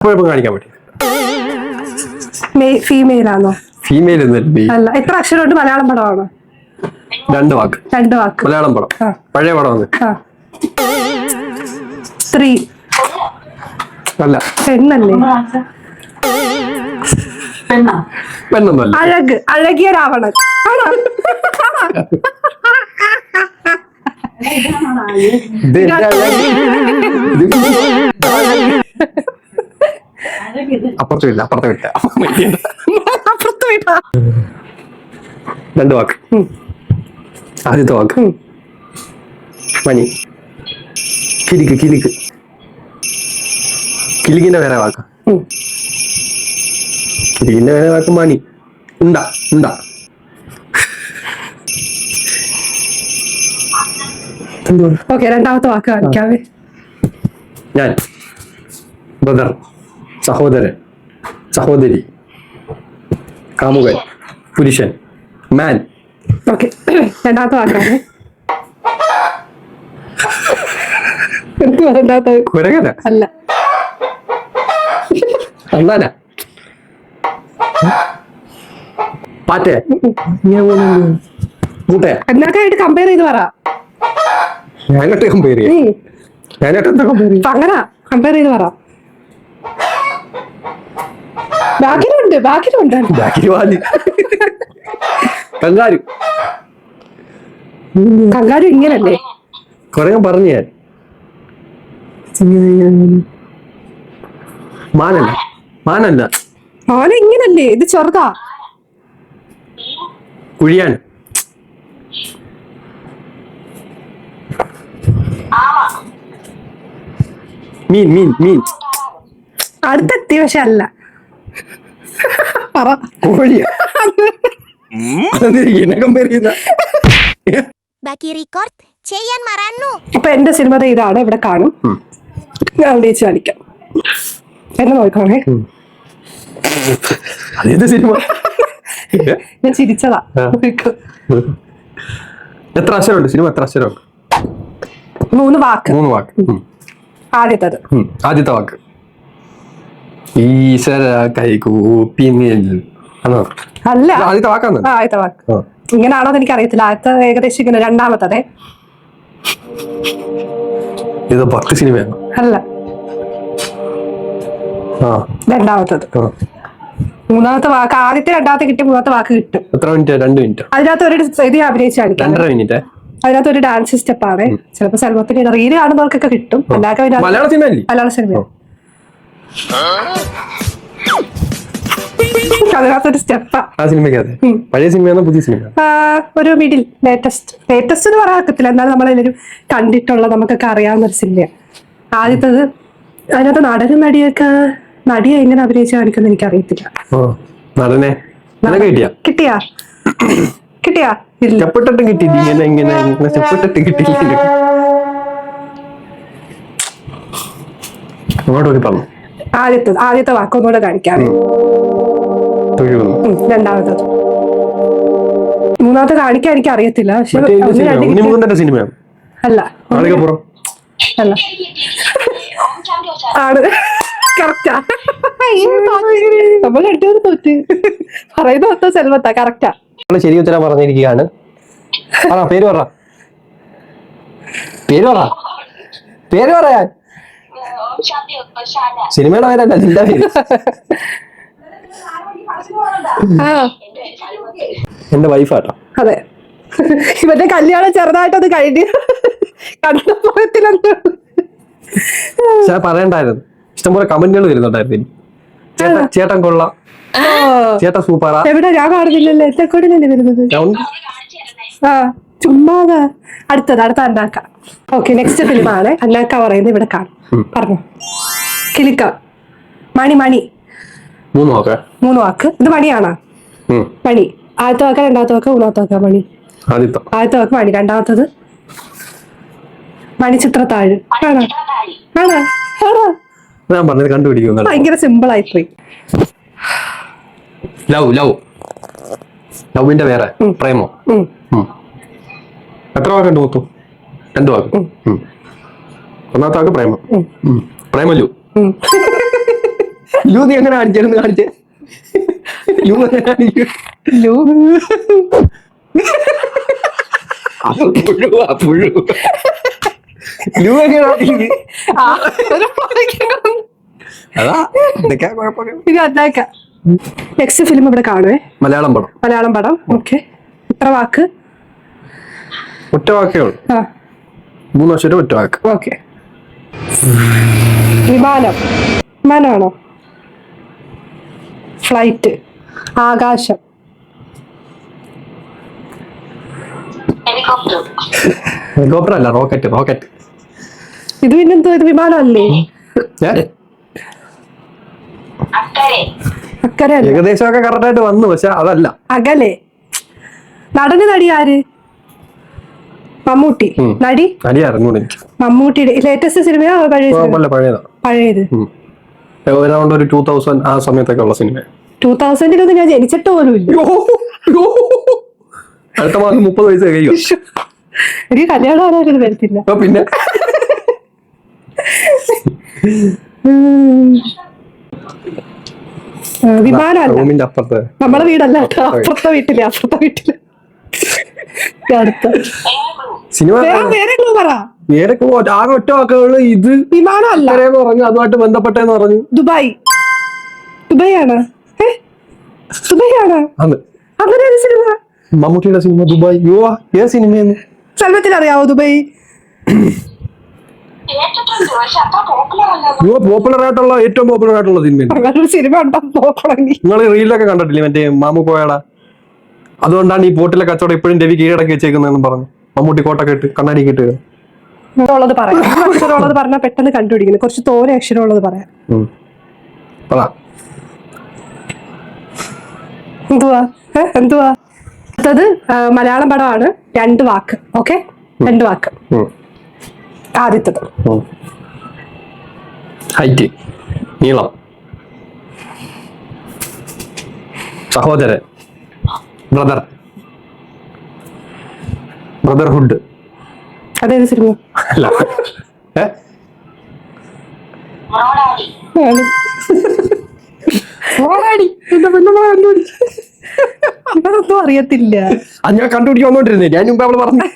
കുഴപ്പം കാണിക്കാൻ പറ്റും. ഫീമെയിൽ ആണോ? ഫീമെയിൽ അല്ല. എത്ര അക്ഷരമുണ്ട്? മലയാളം പടമാണോ? 2 വാക്ക്. 2 വാക്ക്. മലയാളം പടം. പഴയ പടം. സ്ത്രീ അല്ല. പെണ്ണല്ലേ? പെണ്ണൊന്നുമല്ല. അഴക്. അഴകിയ രാവണൻ ആണോ? അപ്പുറത്ത് വിട്ട. 2 വാക്ക്. ആദ്യത്തെ വാക്ക് മണി. കിലിക്ക്. കിലിക്കിന്റെ വേറെ വാക്ക്. കിലിക്കിന്റെ വേറെ വാക്ക് മണി. ഉണ്ടാ. ഓക്കെ, രണ്ടാമത്തെ വാക്ക് കാണിക്കാവേ. ഞാൻ. ബ്രദർ. സഹോദരൻ. സഹോദരി. കാമുകൻ. പുരുഷൻ. മാൻ. ഓക്കെ, രണ്ടാമത്തെ വാക്കാണ്. കുരങ്ങന. അല്ല. അണ്ണാന. പാറ്റേ. കൂട്ടേ. എന്നൊക്കെയായിട്ട് കമ്പയർ ചെയ്ത് പറ. ഞാനോട്ട് കമ്പയർ ചെയ്യാം. അങ്ങനെ കമ്പയർ ചെയ്ത് പറ. ബാക്കിലുണ്ട്. കങ്കാരു. കങ്കാരു ഇങ്ങനല്ലേ? കൊറേ പറഞ്ഞു ഞാൻ. മാനല്ല. മോനെ ഇങ്ങനല്ലേ? ഇത് ചെറുതാ. കുഴിയാണ്. മീൻ. അടുത്തെത്തി, പക്ഷെ അല്ല. പറ. കോഴിയാ. കമ്പയർ ചെയ്യുന്ന. അപ്പൊ എന്റെ സിനിമ ഇതാണ്. ഇവിടെ കാണും. ഞാൻ വിളിച്ച് കാണിക്കാം. എന്നെ നോക്കണേ. അതേത് സിനിമ? ഞാൻ ചിരിച്ചതാ. എത്ര അക്ഷരമുണ്ട് സിനിമ? എത്ര അക്ഷരമുണ്ട്? 3 വാക്ക്. ആദ്യത്തെ വാക്ക് ഈശ്വര കൈകൂപ്പി. അല്ല, ആദ്യത്തെ വാക്കാണ്. ആദ്യത്തെ വാക്ക്. ഇങ്ങനാണോന്ന് എനിക്ക് അറിയത്തില്ല. ആദ്യത്തെ ഏകദേശം ഇങ്ങനെ. രണ്ടാമത്തത് ഇത് 10 സിനിമയാണ്. അല്ല. രണ്ടാമത്തത്. മൂന്നാമത്തെ വാക്ക്. ആദ്യത്തെ രണ്ടാമത്തെ കിട്ടി, മൂന്നാമത്തെ വാക്ക് കിട്ടും. എത്ര മിനിറ്റ്? 2 മിനിറ്റ്. അതിനകത്ത് ഒരു ഇത് അഭിനയിച്ച് കാണിക്കാം. 2.5 മിനിറ്റ്. അതിനകത്ത് ഒരു ഡാൻസ് സ്റ്റെപ്പ് ആണ്. ചിലപ്പോ സൽമത്തിന് റീല് കാണുന്നവർക്കൊക്കെ കിട്ടും. മലയാള സിനിമ. അതിനകത്തൊരു സ്റ്റെപ്പാ. ആ സിനിമയ്ക്കകത്ത് പഴയ സിനിമയാണോ പുതിയ സിനിമ? ഒരു മിഡിൽ. ലേറ്റസ്റ്റ് എന്ന് പറയാക്കത്തില്ല, എന്നാലും നമ്മളെല്ലാവരും കണ്ടിട്ടുള്ള നമുക്കൊക്കെ അറിയാവുന്ന ഒരു സിനിമയാണ്. ആദ്യത്തത്. അതിനകത്ത് നടനും നടിയെ എങ്ങനെ അഭിനയിച്ച് കാണിക്കുന്ന എനിക്ക് അറിയത്തില്ല. നടനെ കിട്ടിയാ? സ്റ്റെപ്പിട്ടിട്ട് കിട്ടിയില്ല. ഇങ്ങനെ സ്റ്റെപ്പിട്ടിട്ട് കിട്ടിയില്ല. അങ്ങോട്ട് പറഞ്ഞു. ആദ്യത്തെ വാക്ക് ഒന്നുകൂടെ കാണിക്കാം. രണ്ടാമത്തത്. മൂന്നാമത്തെ കാണിക്കാൻ എനിക്ക് അറിയത്തില്ല. പക്ഷെ സിനിമയാണ്. അല്ല. ആണ്. കറക്റ്റാ. നമ്മൾ രണ്ടുപേരും തോറ്റ്. പറയുന്ന മൊത്തം സെൽവത്താ. കറക്റ്റാ. ശരി ഉത്തരം പറഞ്ഞിരിക്കുകയാണ്. പേര് പറയാൻ. സിനിമയുടെ പേരല്ല, നിന്റെ പേര്. എന്റെ വൈഫാട്ടോ. അതെ. ഇവന്റെ കല്യാണം ചെറുതായിട്ടത് കഴിഞ്ഞു. കണ്ടപ്പോഴത്തിലെന്തോ പറയണ്ടായിരുന്നു. ഇഷ്ടംപോലെ കമന്റുകൾ വരുന്നുണ്ടായിരുന്നു. ചേട്ടൻ കൊള്ളാം, ചേട്ടൻ സൂപ്പറാ. എവിടെ? ഞാൻ കാണുന്നില്ലല്ലോ. എന്റെ കൂടെയല്ലേ വരുന്നത്. ചുമ്മാതാ. അടുത്ത അന്നാക്ക. ഓക്കെ, നെക്സ്റ്റ് ഫിലിമാണ്. അന്നാക്ക പറയുന്നത് ഇവിടെ കാണും. പറഞ്ഞു. കിലിക്ക. മണി. 3 വാക്ക്. ഇത് മണിയാണോ? മണി. ആദ്യത്തെ വാക്ക, രണ്ടാമത്തെ വാക്ക, മൂന്നാമത്തെ വാക്ക. മണി. ആദ്യത്തെ വാക്ക് മണി. രണ്ടാമത്തത് മണിച്ചിത്രത്താഴ്. ഞാൻ പറഞ്ഞത് കണ്ടുപിടിക്കുന്നു. ഭയങ്കര സിമ്പിൾ ആയിപ്പോയി. ലവിന്റെ വേറെ. പ്രേമോ. എത്ര വാക്കുണ്ട് മൊത്തം? 2 വാക്ക്. ഒന്നാമത്തെ വാക്ക് പ്രേമം. പ്രേമലു. ലൂ നീ എങ്ങനെ കാണിച്ചേന്ന് കാണിച്ചേ. ലൂ എങ്ങനെ കാണിക്കും? ലൂ പുഴു ലൂ എങ്ങനെ കാണിക്കും? ആ, ഒരു പടക്കം. അതാ ഇതൊക്കെ കുഴപ്പമില്ല. ഇത് അതാക്കാം. നെക്സ്റ്റ് ഫിലിം ഇവിടെ കാണുവേ. മലയാളം പടം. മലയാളം പടം. ഓക്കെ. ഇത്ര വാക്ക്. ഒറ്റ വാക്കേ ഉള്ളൂ. ആ 3 വർഷം ഒറ്റ വാക്ക്. ഓക്കെ. വിമാനം. വിമാനമാണോ? ഫ്ലൈറ്റ്. ആകാശം. ഹെലികോപ്റ്റർ അല്ല, റോക്കറ്റ്. റോക്കറ്റ് ഇത് പിന്നെന്തോ, ഇത് വിമാനമല്ലേ? അക്കരെ അല്ല. ഏകദേശമൊക്കെ കറക്റ്റ് ആയിട്ട് വന്നു, പക്ഷെ അതല്ല. അകലെ. നടന് നടി ആര്? മമ്മൂട്ടി. നടി നടി അറിഞ്ഞൂടെ എനിക്ക്. മമ്മൂട്ടിയുടെ ലേറ്റസ്റ്റ് സിനിമയോ പഴയ സിനിമ? അല്ല, പഴയതാ. പഴയത്. അറൗണ്ട് ഒരു 2000 ആ സമയത്തൊക്കെ ഉള്ള സിനിമ. 2000-ലൊന്നും ഞാൻ ജനിച്ചിട്ട് പോലും ഇല്ല. അടുത്ത മാസം 30 വയസ്സ് കഴിയും. എനിക്ക് കല്യാണം ആരാരും വരത്തില്ല. പിന്നെ വിമാനമല്ല. റൂമിന്റെ അപ്പുറത്ത്. നമ്മളെ വീടല്ല കേട്ടോ, അപ്പുറത്തെ വീട്ടില്. അടുത്ത സിനിമ വേറെ ക്ലൂ പറ. വേറെ ആകെ ഒറ്റ വാക്കുകള്. ഇത് വിമാനമല്ല പറഞ്ഞു, അതുമായിട്ട് ബന്ധപ്പെട്ടെന്ന് പറഞ്ഞു. ദുബായ്. ദുബായ് ആണ്. ദുബായ് ആണ്. അങ്ങനെ ഒരു സിനിമ. മമ്മൂട്ടിയുടെ സിനിമ ദുബായ്. ഏത് സിനിമയെന്ന് സൽമത്തിന് അറിയാവോ ദുബായ്? പോപ്പുലർ ആയിട്ടുള്ള ഏറ്റവും പോപ്പുലർ ആയിട്ടുള്ള സിനിമയാണ്. അങ്ങനൊരു സിനിമ ഉണ്ടോ നോക്കണമെങ്കിൽ. നിങ്ങൾ റീലൊക്കെ കണ്ടിട്ടില്ലേ മറ്റേ മാമു പോയടാ? അതുകൊണ്ടാണ് ഈ പോട്ടിലെ കച്ചവടം ഇപ്പോഴും രവി കീഴടക്കി വെച്ചേക്കുന്നതെന്ന് പറഞ്ഞു. മമ്മൂട്ടി കോട്ടൊക്കെ ഇട്ട് കണ്ണാടി കിട്ടുക. ഉള്ളത് പറയാം. അക്ഷരമുള്ളത് പറഞ്ഞാൽ പെട്ടെന്ന് കണ്ടുപിടിക്കുന്നു. കുറച്ച് തോനെ അക്ഷരമുള്ളത് പറയാം. എന്തുവാ? അടുത്തത് മലയാളം പടമാണ്. 2 വാക്ക്. ഓക്കെ, 2 വാക്ക്. ആദ്യത്തത് ഹൈറ്റ്, നീളം, സഹോദരൻ, ബ്രദർഹുഡ്. അതേത് സിനിമ? അല്ല, ഇതൊന്നും അറിയത്തില്ല. അത് ഞാൻ കണ്ടുപിടിക്കാൻ വന്നോണ്ടിരുന്നേ. ഞാൻ മുമ്പ് അവള് പറഞ്ഞു.